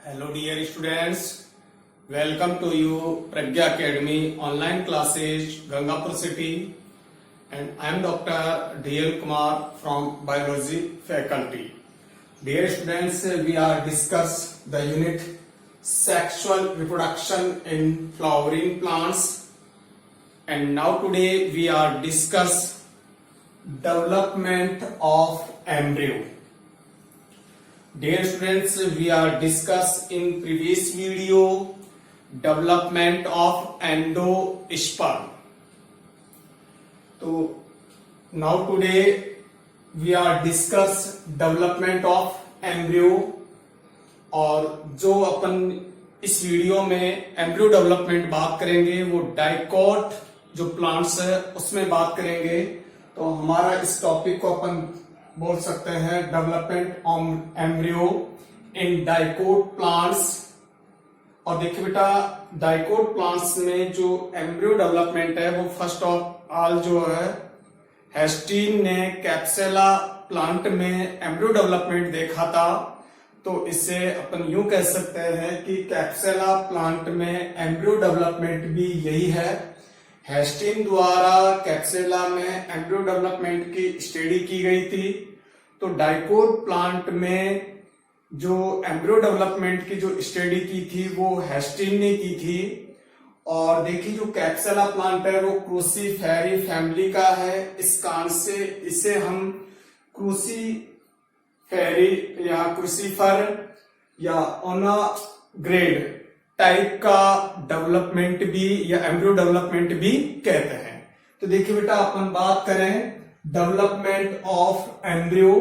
Hello dear students, welcome to you Pragya Academy online classes Gangapur city, and I am Dr. D.L. Kumar from biology faculty. Dear students, we are discuss the unit sexual reproduction in flowering plants, and now today we are discuss development of embryo. Dear students, we are discuss in previous video development of endosperm. So now today we are discuss development of embryo, और जो अपन इस video में embryo development बात करेंगे वो dicot जो plants है उसमें बात करेंगे. तो हमारा इस टॉपिक को अपन बोल सकते हैं development of embryo in dicot plants. और देखिए बेटा, डाइकोट प्लांट्स में जो एम्ब्रियो डेवलपमेंट है वो फर्स्ट ऑफ ऑल जो है हेस्टीन ने कैप्सुला प्लांट में एम्ब्रियो डेवलपमेंट देखा था. तो इसे अपन यूं कह सकते हैं कि कैप्सुला प्लांट में एम्ब्रियो डेवलपमेंट भी यही है. हेस्टिन द्वारा कैप्सुला में एम्ब्रियो डेवलपमेंट की स्टडी की गई थी. तो डाइकोट प्लांट में जो एम्ब्रियो डेवलपमेंट की जो स्टडी की थी वो हेस्टिन ने की थी. और देखिए जो कैप्सुला प्लांट है वो क्रूसीफेरी फैमिली का है. इस कारण से इसे हम क्रूसीफेरी या क्रूसीफर या ओनाग्रेड टाइप का डेवलपमेंट भी या एम्ब्रियो डेवलपमेंट भी कहते हैं. तो देखिए बेटा, अपन बात करें development of embryo.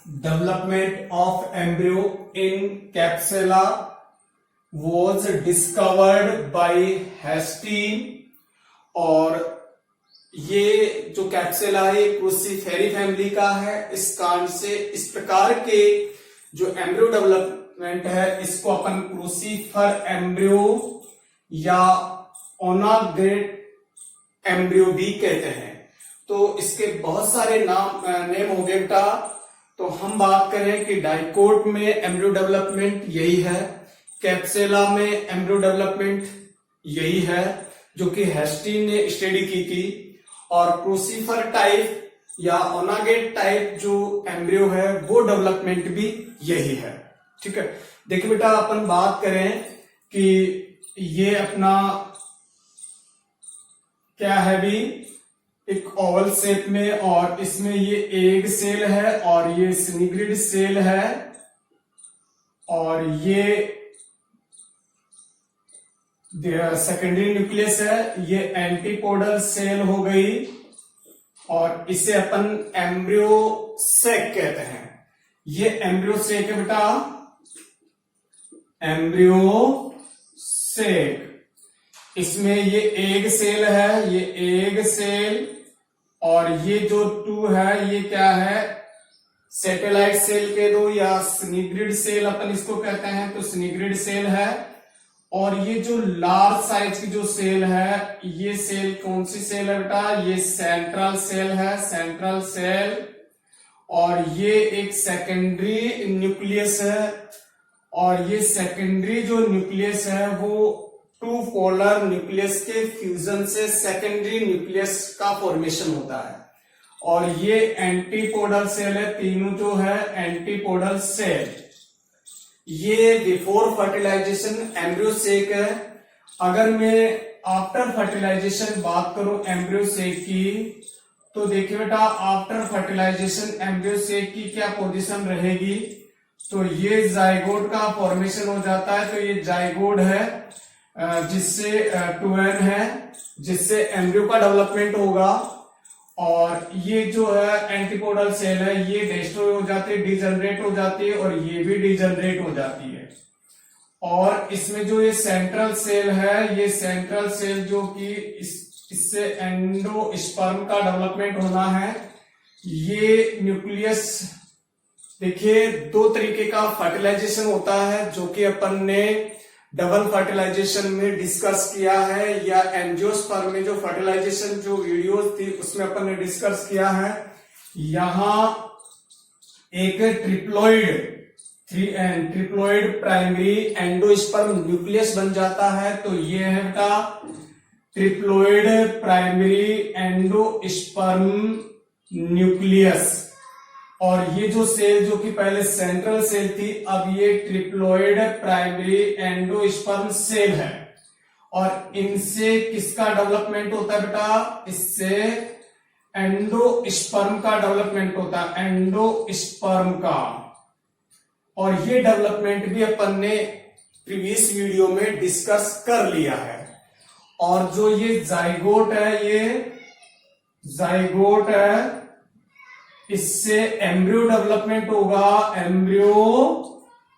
Development of embryo in Capsella was discovered by हेस्टीन. और ये जो कैप्सुला है क्रूसीफेरी फैमिली का है. इस कारण से इस प्रकार के जो एम्ब्रियो डेवलपमेंट है इसको अपन क्रूसीफर एम्ब्रियो या ओनाग्रेड एम्ब्रियो भी कहते हैं. तो इसके बहुत सारे नेम हो गए बेटा. तो हम बात करें कि डाइकोट में एम्ब्रियो डेवलपमेंट यही है, कैप्सुला में एम्ब्रियो डेवलपमेंट यही है जो कि हेस्टीन ने स्टडी की थी. और क्रूसीफर टाइप या ओनाग्रेड टाइप जो एम्ब्रियो है वो डेवलपमेंट भी यही है. ठीक है. देखिए बेटा, अपन बात करें कि ये अपना क्या है भी एक ओवल शेप में, और इसमें ये एग सेल है और ये सिनिग्रिड सेल है और ये सेकेंडरी न्यूक्लियस है. ये एंटीपोडल सेल हो गई और इसे अपन एम्ब्रियो सेक कहते हैं. ये एम्ब्रियो सेक है बेटा, एम्ब्रियो सेक. इसमें ये एग सेल है, ये एग सेल, और ये जो टू है ये क्या है, सैटेलाइट सेल के दो या सिनिग्रिड सेल अपन इसको कहते हैं. तो सिनिग्रिड सेल है. और ये जो लार्ज साइज की जो सेल है, ये सेल कौन सी सेल है बेटा, ये सेंट्रल सेल है, सेंट्रल सेल. और ये एक सेकेंडरी न्यूक्लियस है. और ये सेकेंडरी जो न्यूक्लियस है वो टू पोलर न्यूक्लियस के फ्यूजन से सेकेंडरी न्यूक्लियस का फॉर्मेशन होता है. और ये एंटीपोडल सेल है. तीनों जो है एंटीपोडल सेल. ये बिफोर फर्टिलाइजेशन एम्ब्रियो सेक है. अगर मैं आफ्टर फर्टिलाइजेशन बात करूं एम्ब्रियो सेक की, तो देखिए बेटा, आफ्टर फर्टिलाइजेशन एम्ब्रियो सेक की क्या पोजीशन रहेगी. तो ये जाइगोट का फॉर्मेशन हो जाता है. तो ये जाइगोट है जिससे 2n है, जिससे एम्ब्रियो का डेवलपमेंट होगा. और ये जो है एंटीपोडल सेल है, ये डिस्ट्रॉय हो जाती है, डिजनरेट हो जाती है, और ये भी डिजनरेट हो जाती है. और इसमें जो ये सेंट्रल सेल है, ये सेंट्रल सेल जो कि इससे एंडोस्पर्म का डेवलपमेंट होना है. ये न्यूक्लियस देखिए दो तरीके का फर्टिलाइजेशन होता है जो कि अपन ने डबल फर्टिलाइजेशन में डिस्कस किया है, या एंजियोस्पर्म में जो फर्टिलाइजेशन जो वीडियोस थी उसमें अपन ने डिस्कस किया है. यहां एक triploid triploid primary endosperm nucleus बन जाता है। तो ये है बेटा ट्रिप्लोइड प्राइमरी एंडोस्पर्म न्यूक्लियस। और ये जो सेल जो कि पहले सेंट्रल सेल थी, अब ये ट्रिप्लोइड प्राइमरी एंडोस्पर्म सेल है। और इनसे किसका डेवलपमेंट होता है बेटा? इससे एंडोस्पर्म का डेवलपमेंट होता है, एंडोस्पर्म का। और ये डेवलपमेंट भी अपन ने प्रीवियस वीडियो में डिस्कस कर लिया है। और जो ये जाइगोट है, ये जाइगोट है, इससे एम्ब्रियो डेवलपमेंट होगा, एम्ब्रियो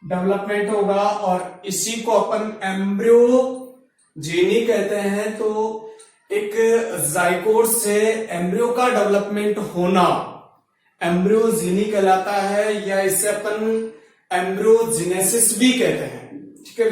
डेवलपमेंट होगा। और इसी को अपन एम्ब्रियोजेनी कहते हैं। तो एक जाइगोट से एम्ब्रियो का डेवलपमेंट होना एम्ब्रियोजेनी कहलाता है, या इसे अपन एम्ब्रियोजेनेसिस भी कहते हैं। ठीक है।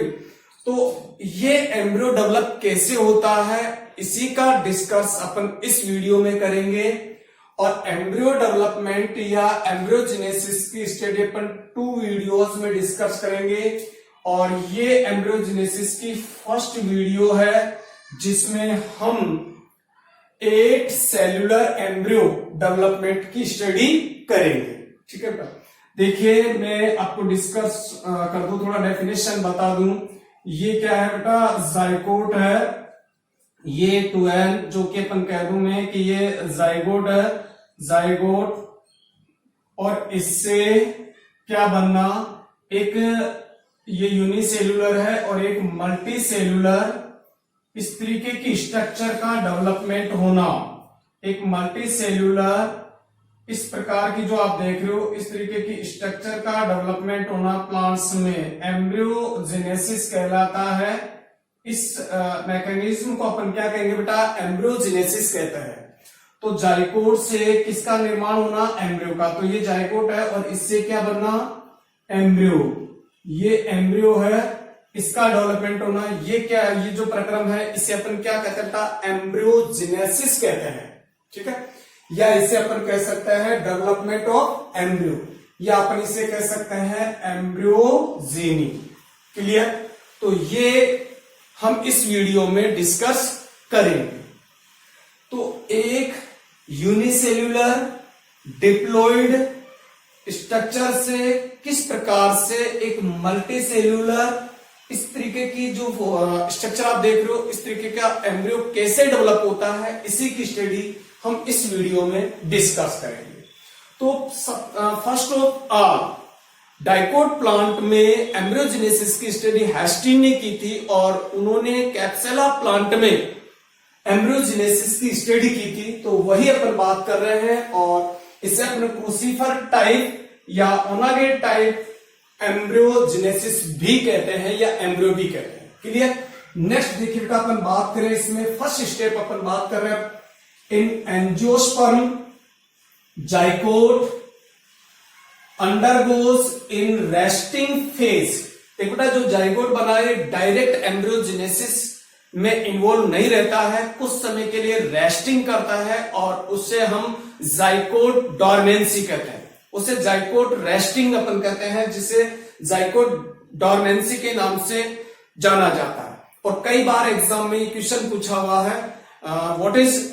तो ये एम्ब्रियो डेवलप कैसे होता है, इसी का डिस्कस अपन इस वीडियो में करेंगे। और एम्ब्रियो डेवलपमेंट या एम्ब्रियोजेनेसिस की स्टडी अपन 2 वीडियोस में डिस्कस करेंगे। और ये एम्ब्रियोजेनेसिस की फर्स्ट वीडियो है, जिसमें हम 8 सेलुलर एम्ब्रियो डेवलपमेंट की स्टडी करेंगे। ठीक है। देखिए, मैं आपको डिस्कस कर दूं, थोड़ा डेफिनेशन बता दूं। ये क्या है बेटा? जाइगोट है, ये 2n, जो कि अपन कह दूं मैं कि ये जाइगोट है, जाइगोट। और इससे क्या बनना? एक ये यूनिसेल्यूलर है और एक मल्टी सेल्यूलर, इस तरीके की स्ट्रक्चर का डेवलपमेंट होना। एक मल्टी सेल्यूलर इस प्रकार की जो आप देख रहे हो, इस तरीके की स्ट्रक्चर का डेवलपमेंट होना प्लांट्स में एम्ब्रियोजेनेसिस कहलाता है। इस मैकेनिज्म को अपन क्या कहेंगे बेटा? एम्ब्रियोजेनेसिस कहते हैं। तो जाइगोट से किसका निर्माण होना? एम्ब्रियो का। तो ये जाइगोट है और इससे क्या बनना? एम्ब्रियो। ये एम्ब्रियो है, इसका डेवलपमेंट होना। ये क्या? ये जो प्रक्रम है, इसे अपन क्या कहते हैं बेटा? एम्ब्रियोजेनेसिस कहते हैं। ठीक है। या इसे अपन कह सकते हैं डेवलपमेंट ऑफ एम्ब्रियो, या अपन इसे कह सकते हैं एम्ब्रियोजेनी। क्लियर? तो ये हम इस वीडियो में डिस्कस करेंगे। तो एक यूनिसेल्यूलर डिप्लॉइड स्ट्रक्चर से किस प्रकार से एक मल्टी सेल्यूलर, इस तरीके की जो स्ट्रक्चर आप देख रहे हो, इस तरीके का एम्ब्रियो कैसे डेवलप होता है, इसी की स्टडी हम इस वीडियो में डिस्कस करेंगे। तो first of all, dicot plant में एम्ब्रियोजेनेसिस की स्टडी हैस्टिन ने की थी, और उन्होंने कैप्सुला प्लांट में एम्ब्रियोजेनेसिस की स्टडी की थी। तो वही अपन बात कर रहे हैं, और इसे अपने क्रूसीफर टाइप या ओनागेट टाइप एम्ब्रियोजेनेसिस भी कहते हैं, या एम्ब्रियो भी कहते हैं। क्लियर? नेक्स्ट देखिए, अपन बात करें इसमें फर्स्ट स्टेप अपन बात कर रहे हैं इन angiosperm zygote undergoes in resting phase. एक बेटा, जो जाइगोट बना है डायरेक्ट एम्ब्रियोजेनेसिस में इन्वॉल्व नहीं रहता है, कुछ समय के लिए रेस्टिंग करता है, और उससे हम जाइगोट डॉर्मेंसी कहते हैं। उसे जाइगोट रेस्टिंग अपन कहते हैं, जिसे जाइगोट डॉर्मेंसी के नाम से जाना जाता है। और कई बार एग्जाम में ये क्वेश्चन पूछा हुआ है, व्हाट इज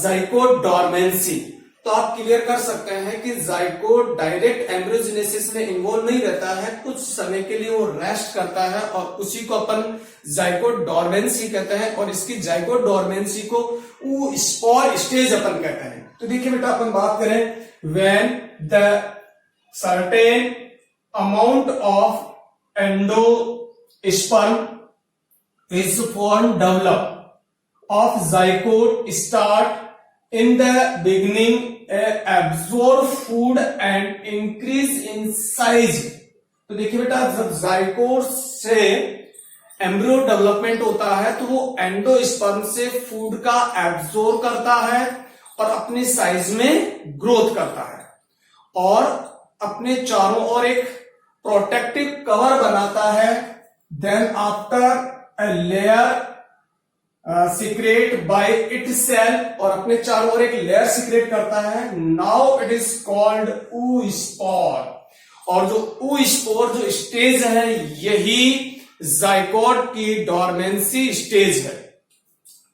जाइगोट डॉर्मेंसी। तो आप क्लियर कर सकते हैं कि जाइगोट डायरेक्ट एम्ब्रियोजेनेसिस में इन्वॉल्व नहीं रहता है, कुछ समय के लिए वो रेस्ट करता है, और उसी को अपन जाइगोट डॉर्मेंसी कहते हैं। और इसकी जाइगोट डॉर्मेंसी को स्पोर स्टेज अपन कहते हैं। तो देखिए बेटा, अपन बात करें when the certain amount of endosperm is form develop of zygote start in the beginning absorb food and increase in size। तो देखिए बेटा, जब जाइगोट से एम्ब्रियो डेवलपमेंट होता है, तो वो एंडोस्पर्म से फूड का एब्जॉर्ब करता है और अपनी साइज में ग्रोथ करता है, और अपने चारों ओर एक प्रोटेक्टिव कवर बनाता है। Then after a layer secrete बाय इट सेल्फ, और अपने चारों ओर एक लेयर सीक्रेट करता है। Now it is called oospore। और जो ऊ स्पोर जो स्टेज है यही जाइकोट की डोरमेंसी स्टेज है।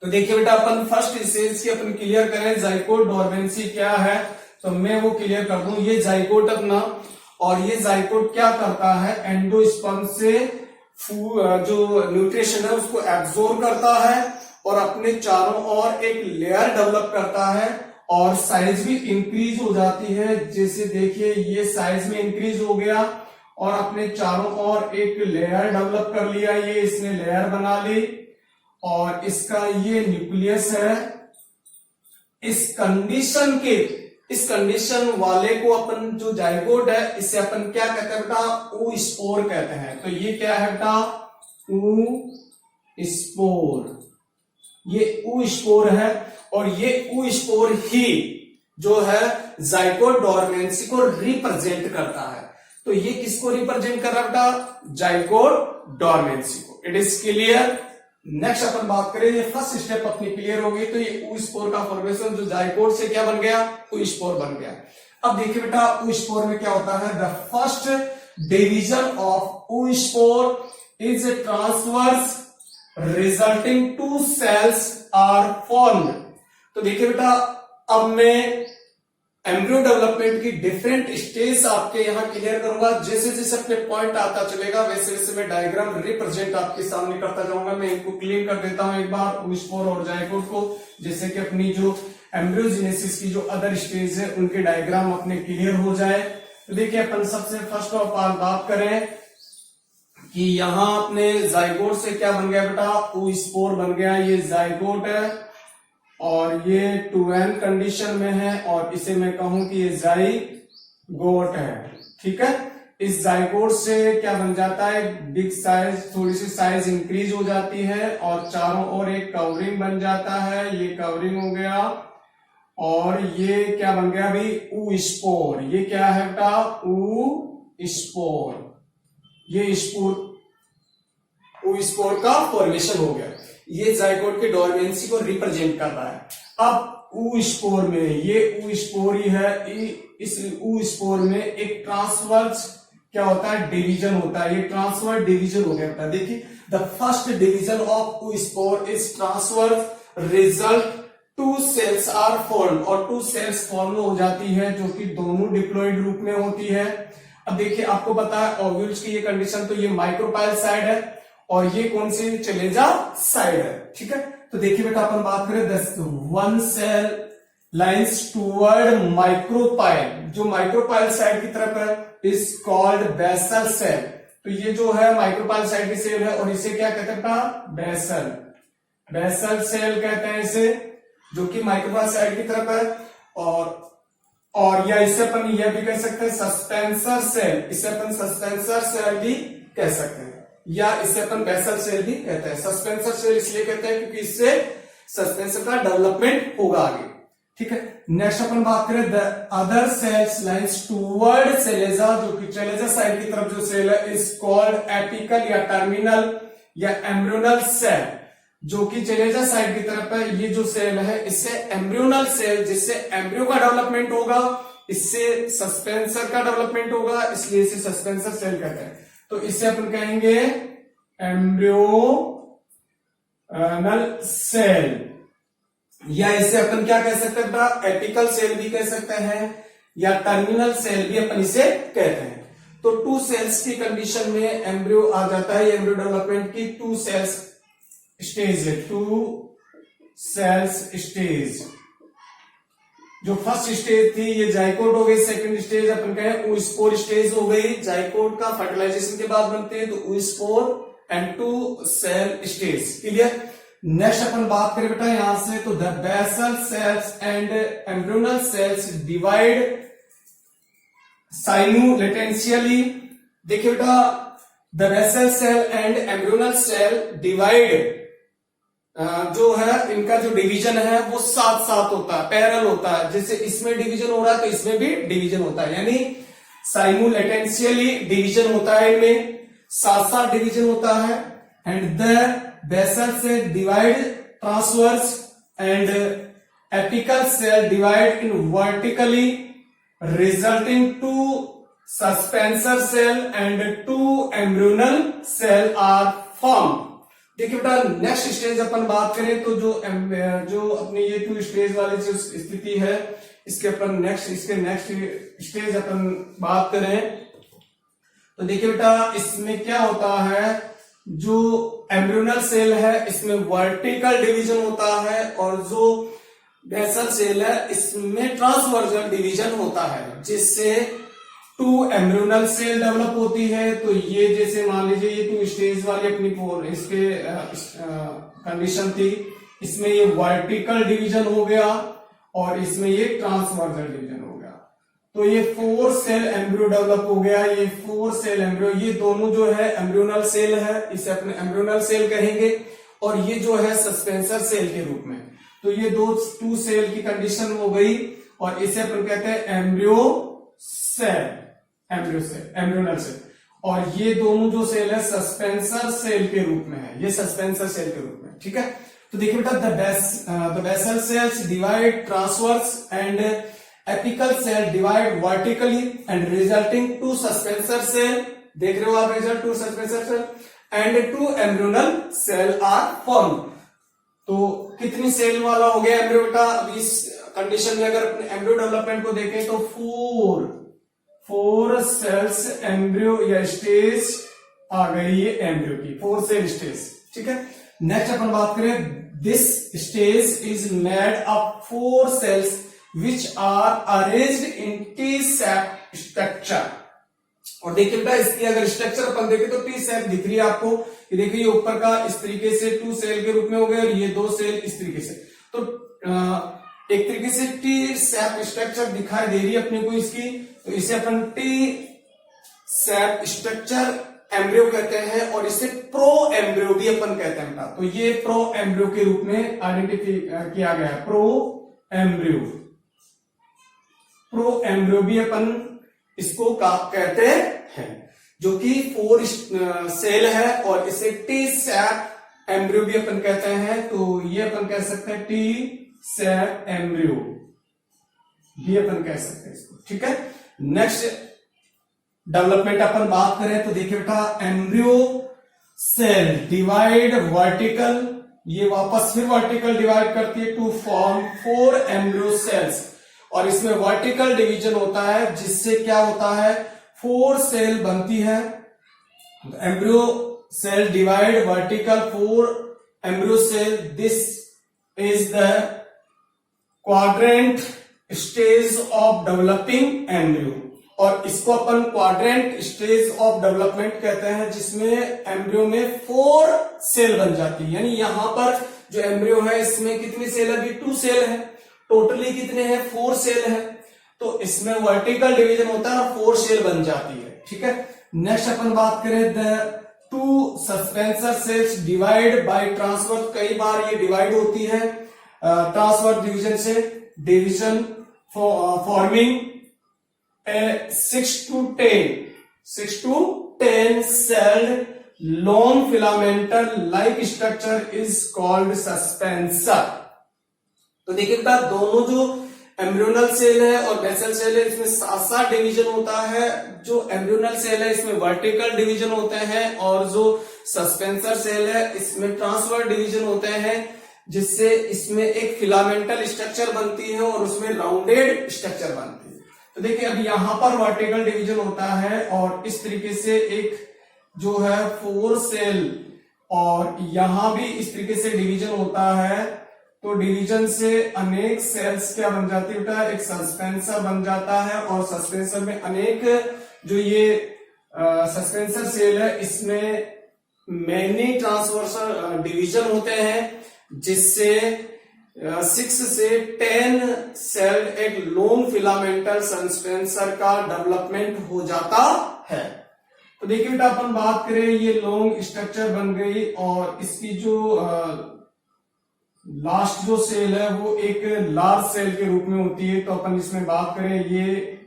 तो देखिए बेटा अपन फर्स्ट स्टेज की अपन क्लियर करें, जाइकोट डोरमेंसी क्या है, तो मैं वो क्लियर कर दूं। ये जाइकोट अपना, और ये जाइकोट क्या करता है, एंडोस्पर्म से जो न्यूट्रिशन है उसको एब्जॉर्ब करता है और अपने चारों ओर एक लेयर डेवलप करता है और साइज भी इंक्रीज हो जाती है। जैसे देखिए ये साइज में इंक्रीज हो गया और अपने चारों ओर एक लेयर डेवलप कर लिया, ये इसने लेयर बना ली और इसका ये न्यूक्लियस है। इस कंडीशन वाले को अपन जो जाइगोट है इसे अपन क्या कहते हैं बेटा, ऊ स्पोर कहते हैं। तो ये क्या है बेटा, ऊ स्पोर, ये ऊ स्पोर है और ये ऊ स्पोर ही जो है जाइगोट डोरमेंसी को रिप्रेजेंट करता है। तो ये किसको रिप्रेजेंट कर रहा है बेटा, जाइगोट डोरमेंसी को। It is clear. नेक्स्ट अपन बात करें, ये फर्स्ट स्टेप अपनी क्लियर हो गई। तो ये ऊ स्पोर का फॉर्मेशन जो जाइगोट से क्या बन गया, ऊ स्पोर बन गया। अब देखिए बेटा ऊ स्पोर में क्या होता है, the first division of oospore is transverse resulting two cells are formed. तो देखिए बेटा अब मैं एम्ब्रियो डेवलपमेंट की डिफरेंट स्टेज आपके यहां क्लियर करूंगा। जैसे जैसे अपने पॉइंट आता चलेगा वैसे वैसे मैं डायग्राम रिप्रेजेंट आपके सामने करता जाऊंगा। मैं इनको क्लीन कर देता हूं एक बार, ऊ स्पोर और जाइगोट को, जैसे कि अपनी जो एम्ब्रियोजेनेसिस की जो अदर स्टेज है उनके डायग्राम अपने क्लियर हो जाए। तो देखिए अपन सबसे फर्स्ट ऑफ ऑल बात करें कि यहां अपने जाइगोट से क्या बन गया बेटा, ऊ स्पोर बन गया। ये जाइगोट है और ये 2n कंडीशन में है और इसे मैं कहूं कि ये जाइगोट है, ठीक है। इस जाइगोट से क्या बन जाता है, बिग साइज, थोड़ी सी साइज इंक्रीज हो जाती है और चारों ओर एक कवरिंग बन जाता है। ये कवरिंग हो गया और ये क्या बन गया भाई, ऊ स्पोर। ये क्या है बेटा, ऊ स्पोर। ये ऊ स्पोर का फॉर्मेशन हो गया। ये जाइगोट के डोरमेंसी को रिप्रेजेंट कर रहा है। अब ऊ स्पोर में, ये ऊ स्पोर ही है, इस ऊ स्पोर में एक ट्रांसवर्स क्या होता है, डिवीजन होता है। ये ट्रांसवर्स डिवीजन हो गया। देखिए the first division of oospore is transverse result two cells are form, और टू सेल्स फॉर्म हो जाती है जो कि दोनों डिप्लॉइड रूप में होती है। अब देखिए आपको पता है ओव्यूल्स की ये कंडीशन, तो ये माइक्रोपाइल साइड है और ये कौन सी चलेजा साइड है, ठीक है। तो देखिए बेटा अपन बात करें, one cell lines toward micropyle, जो माइक्रोपाइल साइड की तरफ है इज कॉल्ड बेसल सेल। तो ये जो है माइक्रोपाइल साइड की सेल है और इसे क्या कहते हैं बेसल, बेसल सेल कहते हैं इसे, जो कि माइक्रोपाइल साइड की तरफ है। और या इसे अपन यह भी कह सकते हैं सस्पेंसर सेल, इसे अपन सस्पेंसर सेल भी कह सकते हैं या इसे अपन बेसल सेल भी कहते हैं। सस्पेंसर सेल इसलिए कहते हैं क्योंकि इससे सस्पेंसर का डेवलपमेंट होगा आगे, ठीक है। नेक्स्ट अपन बात करें, the other cells lines toward chalaza, जो कि सेलेजा साइड की तरफ जो सेल है इज कॉल्ड एपिकल या टर्मिनल या एम्ब्रियोनल सेल, जो कि सेलेजा साइड की तरफ है। ये जो सेल है इससे एम्ब्रियोनल सेल, जिससे एम्ब्रियो का डेवलपमेंट होगा, इससे सस्पेंसर का डेवलपमेंट होगा, इसलिए इसे सस्पेंसर सेल कहते हैं। तो इसे अपन कहेंगे एम्ब्रियोनल सेल, या इसे अपन क्या कह सकते हैं, एपिकल सेल भी कह सकते हैं या टर्मिनल सेल भी अपन इसे कहते हैं। तो टू सेल्स की कंडीशन में एम्ब्रियो आ जाता है। एम्ब्रियो डेवलपमेंट की टू सेल्स स्टेज है, टू सेल्स स्टेज। जो फर्स्ट स्टेज थी ये जाइकोट हो गई, सेकंड स्टेज अपन कहें ऊ स्पोर स्टेज हो गई। जाइकोट का फर्टिलाइजेशन के बाद बनते हैं तो oospore and two cell stage, clear. Next अपन बात करें बेटा यहां से, तो the basal cells and embryonal cells divide simultaneously. देखिए बेटा the basal cell and embryonal cell divide जो है इनका जो डिवीजन है वो साथ साथ होता है, पैरेलल होता है। जैसे इसमें डिवीजन हो रहा है तो इसमें भी डिवीजन होता है, यानी साइमultaneously डिवीजन होता है, इनमें साथ साथ डिवीजन होता है। And the basal cell divide transverse and apical cell divide in vertically resulting two suspensor cell and 2 embryonal cell are form. देखिए बेटा नेक्स्ट स्टेज अपन बात करें तो जो अपनी ये 2 स्टेज वाली जो स्थिति है इसके नेक्स्ट स्टेज अपन बात करें तो देखिए बेटा इसमें क्या होता है, जो एम्ब्रियोनल सेल है इसमें वर्टिकल डिवीजन होता है और जो बेसल सेल है इसमें ट्रांसवर्सल डिवीजन होता है, जिससे 2 एम्ब्रियोनल सेल डेवलप होती है। तो ये जैसे मान लीजिए ये 2 स्टेज वाली अपनी इसके कंडीशन थी, इसमें ये वर्टिकल डिवीजन हो गया और इसमें ये ट्रांसवर्सल डिवीजन हो गया। तो ये 4 सेल एम्ब्रियो डेवलप हो गया। ये 4 सेल एम्ब्रियो, ये दोनों जो है एम्ब्रियोनल सेल है, इसे अपने एम्ब्रियोनल सेल कहेंगे और ये जो है सस्पेंसर सेल के रूप में। तो ये 2 सेल की कंडीशन हो गई और इसे अपन कहते हैं एम्ब्रियोनल सेल। और ये दोनों जो सेल है सस्पेंसर सेल के रूप में है, ये सस्पेंसर सेल के रूप में, ठीक है। तो देखिए बेटा the basal cells divide transverse and apical cell divide vertically and resulting 2 suspensor cell, देख रहे हो आप result 2 suspensor cell and 2 embryonal cell are form. तो कितनी सेल वाला हो गया एम्ब्रियो बेटा, अभी इस कंडीशन में अगर अपने एम्ब्रियो डेवलपमेंट को देखें तो 4 सेल्स एम्ब्रियो या स्टेज आ गई ये एम्ब्रियो की, 4 सेल स्टेज, ठीक है। नेक्स्ट अपन बात करें, this stage is made up 4 cells which are arranged in T-shape structure. और देखिए बेटा इसकी अगर स्ट्रक्चर अपन देखें तो टी-सेप दिख रही है आपको, ये देखिए ऊपर का इस तरीके से 2 सेल के रूप में हो गए और ये 2 सेल इस तरीके से। तो एक तरीके से टी-सेप स्ट्रक्चर दिखाई दे रही है अपने को इसकी, तो इसे अपन टी-सेप स्ट्रक्चर एम्ब्रियो कहते हैं और इसे प्रो एम्ब्रियो भी अपन कहते हैं। तो ये प्रो एम्ब्रियो के रूप में आइडेंटिफाई किया गया है, प्रो एम्ब्रियो भी अपन इसको कहते हैं, जो कि 4 सेल है और इसे टी-सेप एम्ब्रियो भी अपन कहते हैं। तो ये अपन कह सकते हैं टी-सेप एम्ब्रियो भी अपन कह सकते हैं इसको, ठीक है। नेक्स्ट डेवलपमेंट अपन बात करें तो देखिए बेटा एम्ब्रियो सेल डिवाइड वर्टिकल, ये वापस फिर वर्टिकल डिवाइड करती है टू फॉर्म 4 एम्ब्रियो सेल्स और इसमें वर्टिकल डिवीजन होता है, जिससे क्या होता है 4 सेल बनती है। Embryo cell divide vertical 4 embryo cell, this is the quadrant stage of developing embryo और इसको अपन क्वाड्रेंट स्टेज ऑफ डेवलपमेंट कहते हैं, जिसमें एम्ब्रियो में 4 सेल बन जाती है। यानी यहां पर जो एम्ब्रियो है इसमें कितनी सेल है, अभी 2 सेल है, टोटली कितने हैं 4 सेल है। तो इसमें वर्टिकल डिवीजन होता है और 4 सेल बन जाती है, ठीक है। नेक्स्ट अपन बात करें the 2 suspensor cells divide by transverse, कई बार ये डिवाइड होती है ट्रांसवर्स डिवीजन से, division forming 6 to 10 celled long filamental like structure is called suspensor। तो देखिए बेटा दोनों जो एम्ब्रियोनल सेल है और बेसल सेल है इसमें 7 डिवीजन होता है। जो एम्ब्रियोनल सेल है इसमें वर्टिकल डिवीजन होते हैं और जो सस्पेंसर सेल है इसमें ट्रांसवर्स डिवीजन होते हैं, जिससे इसमें एक फिलामेंटल स्ट्रक्चर बनती है और उसमें राउंडेड स्ट्रक्चर बनती है। तो देखिए अब यहां पर वर्टिकल डिवीजन होता है और इस तरीके से एक जो है 4 सेल और यहां भी इस तरीके से डिवीजन होता है। तो डिवीजन से अनेक सेल्स क्या बन जाती है बेटा, एक सस्पेंसर बन जाता है और सस्पेंसर में अनेक जो ये सस्पेंसर सेल है इसमें मैनी ट्रांसवर्सल डिवीजन होते हैं, जिससे 6 से 10 सेल एक लॉन्ग फिलामेंटल सस्पेंसर का डेवलपमेंट हो जाता है। तो देखिए बेटा अपन बात करें ये लॉन्ग स्ट्रक्चर बन गई और इसकी जो लास्ट जो सेल है वो एक लार्ज सेल के रूप में होती है। तो अपन इसमें बात करें ये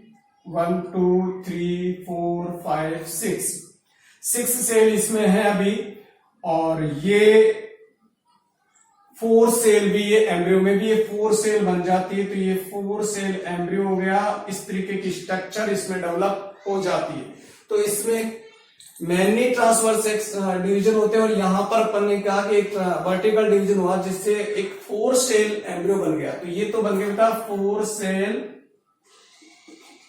1 2 3 4 5 6 सेल इसमें है अभी और ये 4 सेल भी ये एम्ब्रियो में भी ये 4 सेल बन जाती है। तो ये 4 सेल एम्ब्रियो हो गया, इस तरीके की स्ट्रक्चर इसमें डेवलप हो जाती है। तो इसमें मैनी ट्रांसवर्स डिवीजन होते हैं और यहां पर अपन ने कहा कि एक वर्टिकल डिवीजन हुआ जिससे एक 4 सेल एम्ब्रियो बन गया। तो ये तो बन गया बेटा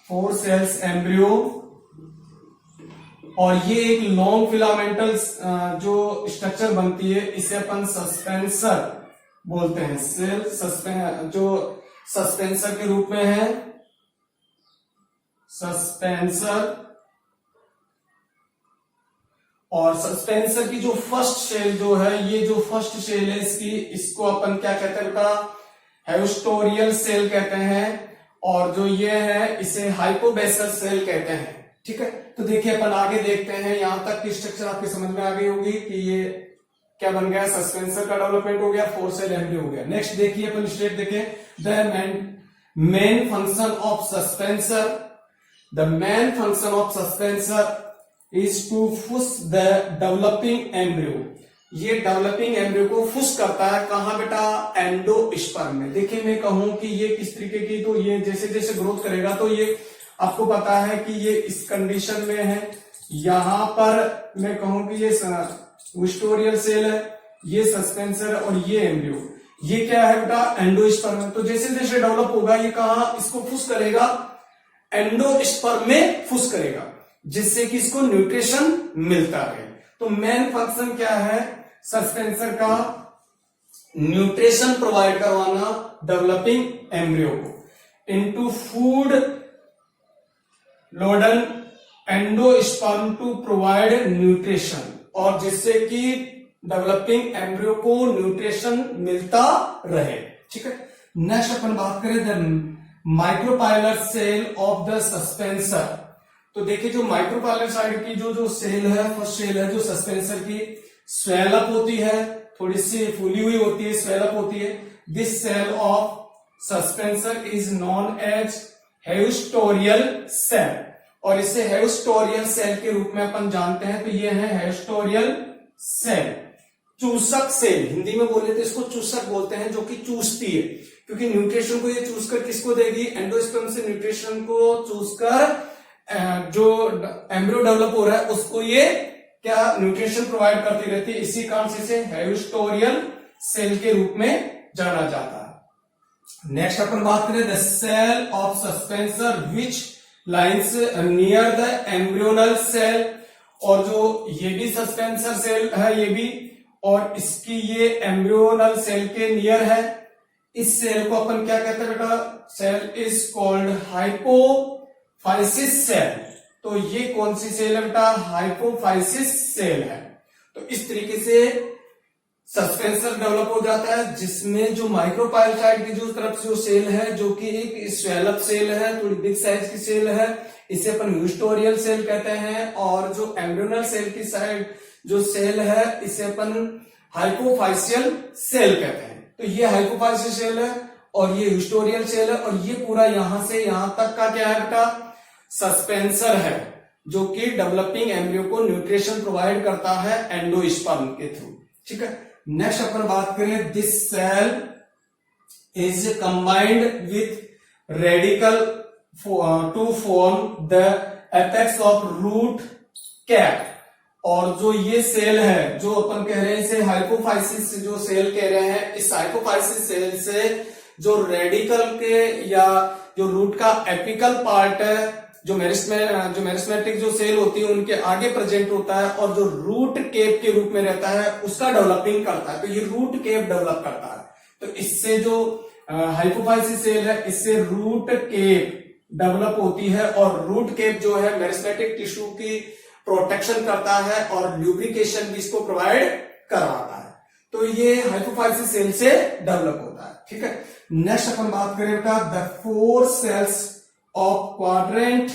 4 सेल्स एम्ब्रियो, और ये एक लॉन्ग फिलामेंटल जो स्ट्रक्चर बनती है इसे अपन सस्पेंसर बोलते हैं। सेल जो सस्पेंसर के रूप में है, सस्पेंसर। और सस्पेंसर की जो फर्स्ट सेल जो है, ये जो फर्स्ट सेल है इसको अपन क्या कहते हैं बेटा, हेस्टोरियल सेल कहते हैं, और जो ये है इसे हाइपोबेसल सेल कहते हैं। ठीक है, तो देखिए अपन आगे देखते हैं, यहां तक की स्ट्रक्चर आपके समझ में आ गई होगी कि ये क्या बन गया, सस्पेंसर का डेवलपमेंट हो गया, 4 सेल एम्ब्रियो हो गया। नेक्स्ट देखिए अपन स्टेप देखें, the main function of suspensor, the main function of suspensor is to push the developing embryo. ये डेवलपिंग एम्ब्रियो को पुश करता है, कहां बेटा, एंडोस्पर्म में। देखिए मैं कहूं कि ये किस तरीके की, तो ये जैसे जैसे ग्रोथ करेगा तो ये आपको पता है कि ये इस कंडीशन में है। यहां पर मैं कहूं कि ये विस्टोरियल सेल है, ये सस्पेंसर और ये एम्ब्रियो, ये क्या है बेटा, एंडोस्पर्म। तो जैसे जैसे डेवलप होगा ये कहां इसको पुश करेगा, एंडोस्पर्म में पुश करेगा, जिससे कि इसको न्यूट्रिशन मिलता है। तो मेन फंक्शन क्या है सस्पेंसर का, न्यूट्रिशन प्रोवाइड करवाना डेवलपिंग एम्ब्रियो को into food laden endosperm to provide nutrition, और जिससे कि डेवलपिंग एम्ब्रियो को न्यूट्रिशन मिलता रहे। ठीक है, नेक्स्ट अपन बात करें the micropylar cell of the suspensor. तो देखिए जो माइक्रोपाइलर साइड की जो सेल है, फर्स्ट सेल है जो सस्पेंसर की, स्वेल अप होती है, थोड़ी सी फूली हुई होती है, स्वेल अप होती है। This cell of suspensor is known as haustorial cell, और इसे हेस्टोरियल सेल के रूप में अपन जानते हैं। तो ये है हेस्टोरियल सेल, चूसक सेल, हिंदी में बोले तो इसको चूसक बोलते हैं, जो कि चूसती है, क्योंकि न्यूट्रिशन को ये चूस कर किसको देगी, एंडोस्पर्म से न्यूट्रिशन को चूस कर जो एम्ब्रियो डेवलप हो रहा है उसको ये क्या न्यूट्रिशन प्रोवाइड करती रहती है। इसी कारण से इसे हेस्टोरियल सेल के रूप में जाना जाता है। नेक्स्ट अपन बात करें the cell of suspensor which lines near the embryonal cell, और जो ये भी सस्पेंसर सेल है ये भी, और इसकी ये एम्ब्रियोनल सेल के नियर है। इस सेल को अपन क्या कहते हैं बेटा, cell is called hypophysis cell. तो ये कौन सी सेल है बेटा, हाइपोफाइसिस सेल है। तो इस तरीके से सस्पेंसर डेवलप हो जाता है, जिसमें जो माइक्रोपाइलसाइड की जो तरफ से जो सेल है, जो कि एक स्वेलअप सेल है, थोड़ी बिग साइज की सेल है, इसे अपन हिस्टोरियल सेल कहते हैं। और जो एम्ब्रियोनल सेल की साइड जो सेल है इसे अपन हाइपोफाइसियल सेल कहते हैं। तो ये हाइपोफाइसियल सेल है और ये हिस्टोरियल सेल है, और ये पूरा यहां से यहां तक का क्या है बेटा, सस्पेंसर है, जो कि डेवलपिंग एम्ब्रियो को न्यूट्रिशन प्रोवाइड करता है एंडोस्पर्म के थ्रू। ठीक है, नेक्स्ट अपन बात करें, this cell is combined with radical to form the apex of root cap. और जो ये सेल है, जो अपन कह रहे हैं इसे हाइपोफाइसिस जो सेल कह रहे हैं, इस हाइपोफाइसिस सेल से जो रेडिकल के या जो रूट का एपिकल पार्ट है, जो मेरिस्मेटिक जो सेल होती है उनके आगे प्रेजेंट होता है, और जो रूट केप के रूप में रहता है उसका डेवलपिंग करता है। तो ये रूट केप डेवलप करता है। तो इससे जो हाइपोफाइसिस सेल है इससे रूट केप डेवलप होती है, और रूट केप जो है मेरिस्मेटिक टिश्यू की प्रोटेक्शन करता है और ल्यूब्रिकेशन भी इसको प्रोवाइड करवाता है। तो ये हाइपोफाइसिस सेल से डेवलप होता है। ठीक है, नेक्स्ट अपन बात करें बेटा, the 4 cells of quadrant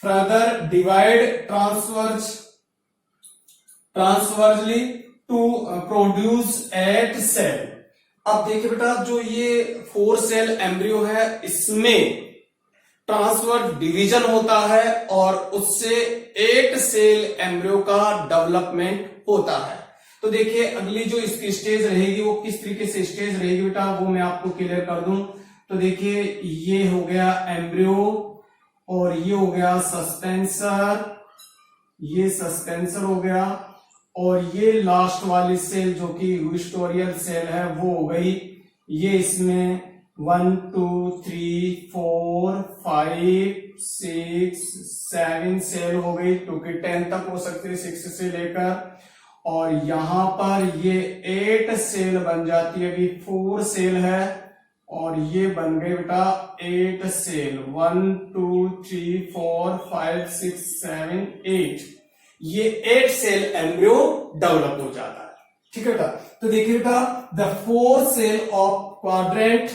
further divide transversally to produce 8 cell. अब देखिए बेटा, जो ये 4 सेल एम्ब्रियो है इसमें ट्रांसवर्स डिवीजन होता है और उससे 8 सेल एम्ब्रियो का डेवलपमेंट होता है। तो देखिए अगली जो इसकी स्टेज रहेगी वो किस तरीके से स्टेज रहेगी बेटा, वो मैं आपको क्लियर कर दूं। तो देखिए ये हो गया एम्ब्रियो, और ये हो गया सस्पेंसर, ये सस्पेंसर हो गया, और ये लास्ट वाली सेल जो कि यूस्टोरियल सेल है वो हो गई। ये इसमें 1 2 3 4 5 6 7 सेल हो गई, क्योंकि 10 तक हो सकते हैं 6 से लेकर, और यहां पर ये 8 सेल बन जाती है। अभी 4 सेल है और ये बन गए बेटा 8 सेल, 1 2 3 4 5 6 7 8। ये 8 सेल एम्ब्रियो डेवलप हो जाता है। ठीक है बेटा, तो देखिए बेटा, the 4 cell of quadrant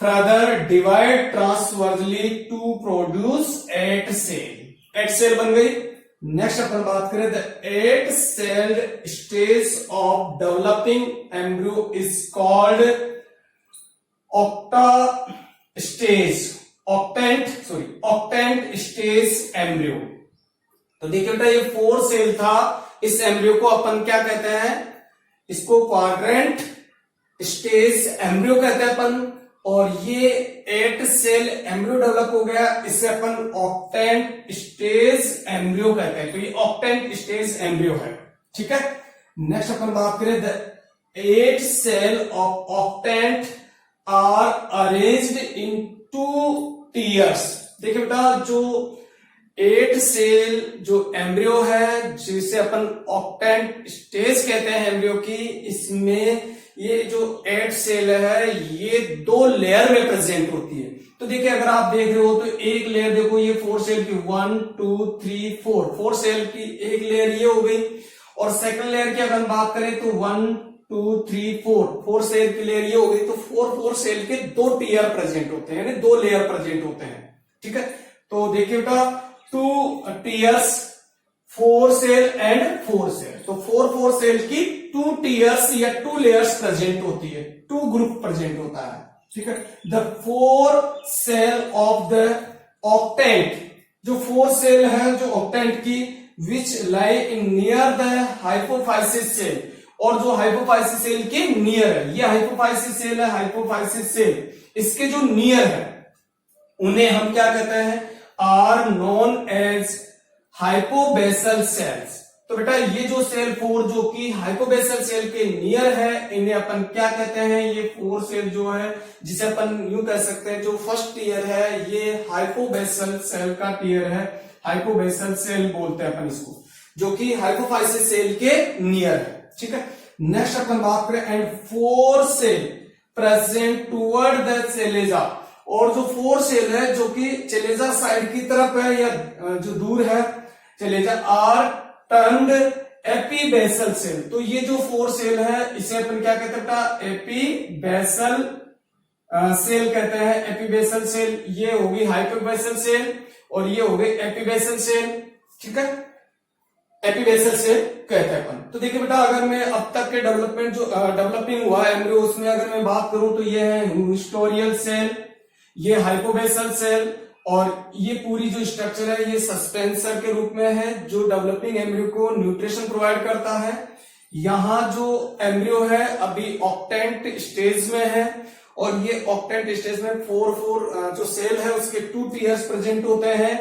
further divide transversally to produce 8 cell. 8 cell बन गई। नेक्स्ट अपन बात करें, the 8 celled stage of developing embryo is called octant stage embryo. तो देखिए बेटा, ये 4 सेल था, इस एम्ब्रियो को अपन क्या कहते हैं, इसको क्वाड्रेंट स्टेज एम्ब्रियो कहते हैं अपन, और ये 8 सेल एम्ब्रियो डेवलप हो गया, इसे अपन ऑक्टेंट स्टेज एम्ब्रियो कहते हैं। तो ये ऑक्टेंट स्टेज एम्ब्रियो है। ठीक है, नेक्स्ट अपन बात करें, the 8 cell of octant are arranged in 2 tiers. देखिए बेटा, जो 8 सेल जो एम्ब्रियो है, जिसे अपन ऑक्टेंट स्टेज कहते हैं एम्ब्रियो की, इसमें ये जो 8 सेल है ये 2 लेयर में प्रेजेंट होती है। तो देखिए, अगर आप देख रहे हो तो एक लेयर देखो, ये 4 सेल की 1 2 3 4 सेल की एक लेयर ये हो गई, और सेकंड लेयर की अगर बात करें तो 1 2 3 4 सेल की लेयर ये हो गई। तो 4 सेल के 2 टीयर प्रेजेंट होते हैं, यानी 2 लेयर प्रेजेंट होते हैं। ठीक है, तो देखिए बेटा, 2 टीयर्स, 4 सेल एंड 4 सेल। तो 4 सेल की 2 टीयर्स या 2 लेयर्स प्रेजेंट होती है, 2 ग्रुप प्रेजेंट होता है। ठीक है, the 4 cell of the octant, जो 4 सेल है जो ऑक्टेंट की, which lie in near the hypophysis cell, और जो हाइपोफाइसिस सेल के नियर है, ये हाइपोफाइसिस सेल है, हाइपोफाइसिस सेल इसके जो नियर है उन्हें हम क्या कहते हैं, are known as hypobasal cells. तो बेटा, ये जो सेल 4 जो कि हाइपोबेसल सेल के नियर है, इन्हें अपन क्या कहते हैं, ये 4 सेल जो है, जिसे अपन यूं कह सकते हैं, जो फर्स्ट टीयर है ये हाइपोबेसल सेल का टीयर है, हाइपोबेसल सेल बोलते हैं अपन इसको, जो कि हाइपोफाइसिस सेल के नियर है। ठीक है, नेक्स्ट अपन बात करें, and 4 cell present toward the chalaza, और जो 4 सेल है जो कि चलेजा साइड की तरफ है या जो दूर है chalaza, are turned epibasal cell. तो ये जो 4 सेल है इसे अपन क्या कहते हैं बेटा, एपीबेसल सेल कहते हैं, एपीबेसल सेल। ये होगी हाइपोबेसल सेल और ये हो गई एपीबेसल सेल। ठीक है, एपीबेसल सेल कहते हैं अपन। तो देखिए बेटा, अगर मैं अब तक के डेवलपमेंट जो डेवलपिंग हुआ है एम्ब्रियो, उसमें अगर मैं बात करूं तो ये है यूस्टोरियल सेल, ये हाइपोबेसल सेल, और ये पूरी जो स्ट्रक्चर है ये सस्पेंसर के रूप में है, जो डेवलपिंग एम्ब्रियो को न्यूट्रिशन प्रोवाइड करता है। यहाँ जो एम्ब्रियो है अभी ऑक्टेंट स्टेज में है, और ये ऑक्टेंट स्टेज में 4 जो सेल है उसके 2 टीयर्स प्रेजेंट होते हैं,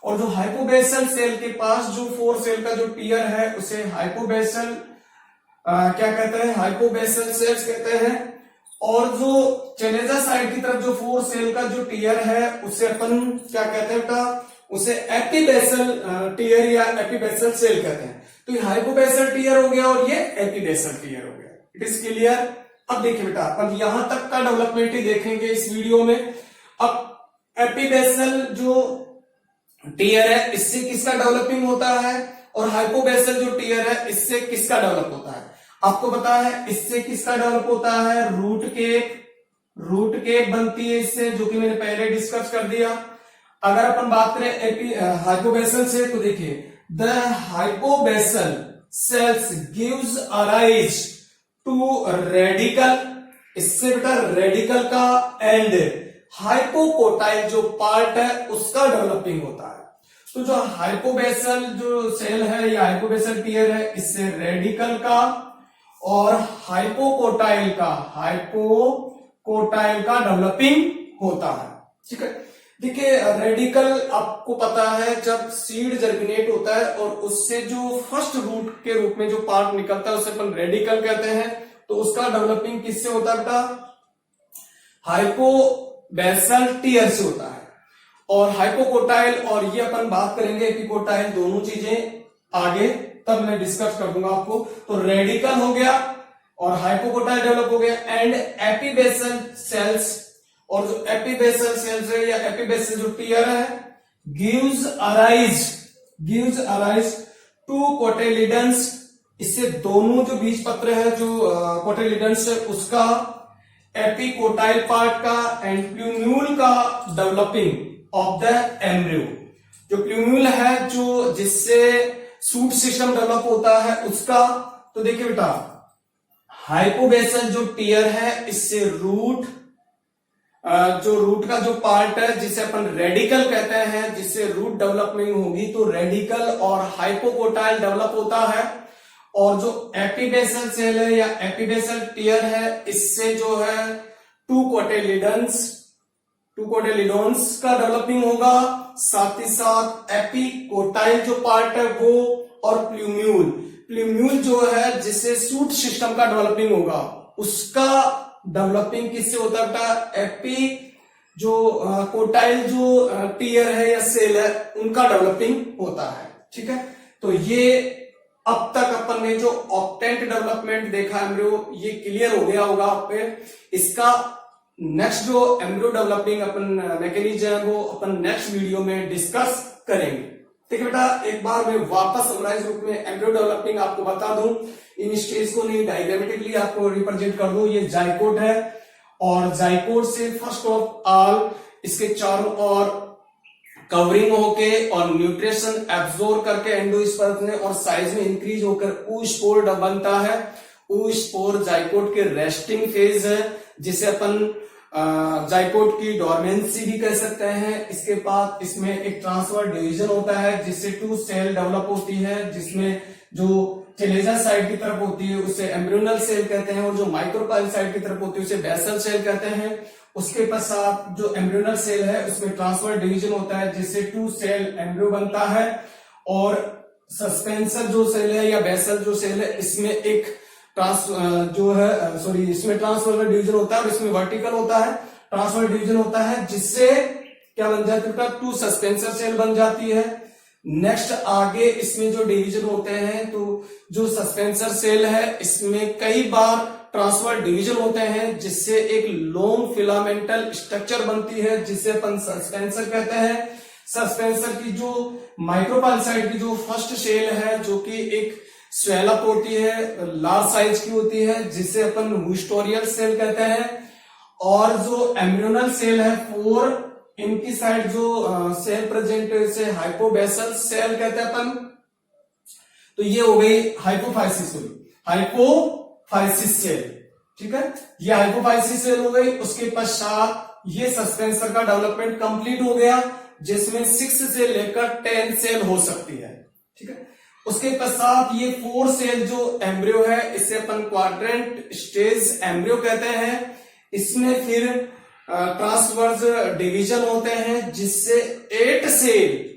और जो हाइपोबेसल सेल के पास जो 4 सेल का जो टीयर है उसे हाइपोबेसल क्या कहते हैं, हाइपोबेसल सेल्स कहते हैं। और जो चलेजा साइड की तरफ जो 4 सेल का जो टीयर है उसे अपन क्या कहते हैं बेटा, उसे एपीबेसल टीयर या एपीबेसल सेल कहते हैं। तो ये हाइपोबेसल टीयर हो गया और ये एपीबेसल टीयर हो गया। It is clear. अब देखिए बेटा, अपन यहां तक का डेवलपमेंट ही देखेंगे इस वीडियो में। अब एपीबेसल जो टीयर है इससे किसका डेवलपिंग होता है, और हाइपोबेसल जो टीयर है इससे किसका डेवलप होता है। आपको पता है इससे किसका डेवलप होता है, रूट केक बनती है इससे, जो कि मैंने पहले डिस्कस कर दिया। अगर अपन बात करें हाइपोबेसल से, तो देखिए the hypobasal cells gives arise to radicle, इससे बेटा रेडिकल का एंड हाइपोकोटाइल जो पार्ट है उसका डेवलपिंग होता है। तो जो हाइपोबेसल जो सेल है या हाइपोबेसल टीयर है, इससे रेडिकल का और हाइपोकोटाइल का डेवलपिंग होता है। ठीक है, देखिए रेडिकल आपको पता है जब सीड जर्मिनेट होता है और उससे जो फर्स्ट रूट के रूप में जो पार्ट निकलता है उसे अपन रेडिकल कहते हैं। तो उसका डेवलपिंग किससे होता है बेटा? हाइपोबैसल टीयर से होता है। और हाइपोकोटाइल और ये अपन बात करेंगे एपिकोटाइल, दोनों चीजें आगे तब मैं डिस्कस कर दूंगा आपको। तो रेडिकल हो गया और हाइपोकोटाइल डेवलप हो गया एंड एपिबेसल सेल्स, और जो एपिबेसल सेल्स है या एपिबेसल जो टीयर है गिव्स अराइज टू कोटेलिडन्स, इससे दोनों जो बीज पत्र है जो कोटेलिडन्स है उसका, एपिकोटाइल पार्ट का एंड प्लूम्यूल का डेवलपिंग ऑफ द एम्ब्रियो। जो प्लूम्यूल है जो जिससे सूट सिस्टम डेवलप होता है उसका। तो देखिए बेटा हाइपोबेसल जो टीयर है इससे रूट, जो रूट का जो पार्ट है जिसे अपन रेडिकल कहते हैं, जिससे रूट डेवलपमेंट होगी तो रेडिकल और हाइपोकोटाइल डेवलप होता है। और जो एपिबेसल सेल है या एपिबेसल टीयर है इससे जो है टू कोटेलिडोन्स का डेवलपिंग होगा, साथ ही साथ एपिकोटाइल जो पार्ट है वो, और प्लूम्यूल जो है जिससे सूट सिस्टम का डेवलपिंग होगा उसका डेवलपिंग किससे होता है? एपी जो कोटाइल जो टीयर है या सेल है उनका डेवलपिंग होता है। ठीक है, तो ये अब तक अपन ने जो ऑक्टेंट डेवलपमेंट देखा एम्ब्रियो ये क्लियर हो गया होगा आप पे। इसका नेक्स्ट जो एम्ब्रियो डेवलपिंग अपन मैकेनिज्म है वो अपन नेक्स्ट वीडियो में डिस्कस करेंगे। ठीक है बेटा, एक बार मैं वापस समराइज रूप में एम्ब्रियो डेवलपिंग आपको बता दूं, इन स्टेज को नहीं डायग्रामेटिकली आपको रिप्रेजेंट कर दूं। ये जाइकोट है और जाइकोट से फर्स्ट ऑफ ऑल इसके चारों ओर कवरिंग होके और न्यूट्रिशन एब्जॉर्ब करके एंडोस्पर्म ने और साइज में इंक्रीज होकर oospore बनता है। oospore जाइकोट के रेस्टिंग फेज है जिसे अपन जाइकोट की डोरमेंसी भी कह सकते हैं। इसके बाद इसमें एक ट्रांसफर डिवीजन होता है जिससे टू सेल डेवलप होती है, जिसमें जो टेलेजा साइड की तरफ होती है उसे एम्ब्रियोनल सेल कहते हैं और जो माइक्रोपाइल साइड की तरफ होती है उसे बेसल सेल कहते हैं। उसके पश्चात जो एम्ब्रियोनल सेल है उसमें ट्रांसफर डिवीजन होता है जिससे टू सेल एम्ब्रियो बनता है। और सस्पेंसर जो सेल है या बेसल जो सेल है इसमें एक इसमें ट्रांसफर डिवीजन होता है और इसमें वर्टिकल होता है, ट्रांसफर डिवीजन होता है जिससे क्या बन जाती है? टू सस्पेंसर सेल बन जाती है। नेक्स्ट आगे इसमें जो डिवीजन होते हैं तो जो सस्पेंसर सेल है इसमें कई बार ट्रांसफर डिवीजन होते हैं जिससे एक लॉन्ग फिलामेंटल स्ट्रक्चर बनती है जिसे अपन सस्पेंसर कहते हैं। सस्पेंसर की जो माइक्रोपाइल साइड की जो फर्स्ट सेल है जो कि एक स्वेल अप होती है, लार्ज साइज की होती है जिसे अपन वुस्टोरियल सेल कहते हैं। और जो एम्ब्रियोनल सेल है 4 इनकी साइड जो सेल प्रेजेंट है इसे हाइपोबेसल सेल कहते हैं अपन। तो ये हो गई हाइपोफाइसिस सेल। ठीक है, ये हाइपोफाइसिस सेल हो गई। उसके पश्चात ये सस्पेंसर का डेवलपमेंट कंप्लीट हो गया जिसमें 6 से लेकर 10 सेल हो सकती है। ठीक है, उसके पश्चात ये 4 सेल जो एम्ब्रियो है इसे अपन क्वाड्रेंट स्टेज एम्ब्रियो कहते हैं। इसमें फिर ट्रांसवर्स डिवीजन होते हैं जिससे 8 सेल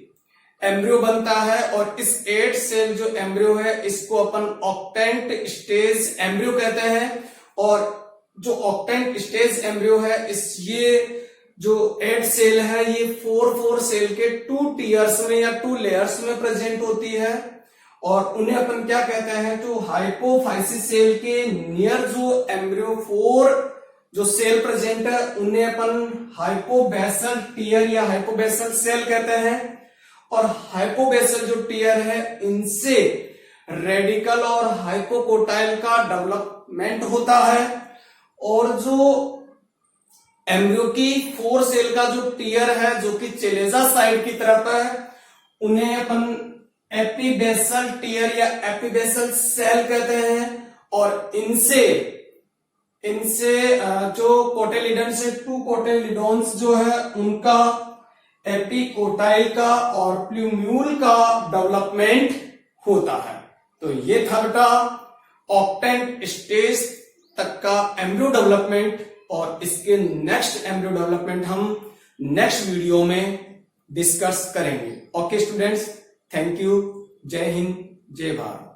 एम्ब्रियो बनता है और इस 8 सेल जो एम्ब्रियो है इसको अपन ऑक्टेंट स्टेज एम्ब्रियो कहते हैं। और जो ऑक्टेंट स्टेज एम्ब्रियो है ये जो 8 सेल है ये 4 सेल के 2 टीयर्स में या 2 लेयर्स में प्रेजेंट होती है। और उन्हें अपन क्या कहते हैं? जो हाइपोफाइसिस सेल के नियर जो एम्ब्रियो 4 जो सेल प्रेजेंट है उन्हें अपन हाइपोबेसल टीयर या हाइपोबेसल सेल कहते हैं। और हाइपोबेसल जो टीयर है इनसे रेडिकल और हाइपोकोटाइल का डेवलपमेंट होता है। और जो एम्ब्रियो की 4 सेल का जो टीयर है जो कि चेलेजा साइड की तरफ है उन्हें अपन एपिबेसल टीयर या एपिबेसल सेल कहते हैं। और इनसे जो कोटेलिडन्स है 2 कोटेलिडोन्स जो है उनका एपिकोटाइल का और प्लूम्यूल का डेवलपमेंट होता है। तो ये था बेटा ऑक्टेंट स्टेज तक का एम्ब्रियो डेवलपमेंट। और इसके नेक्स्ट एम्ब्रियो डेवलपमेंट हम नेक्स्ट वीडियो में डिस्कस करेंगे। Okay students, thank you. जय हिंद, जय भारत।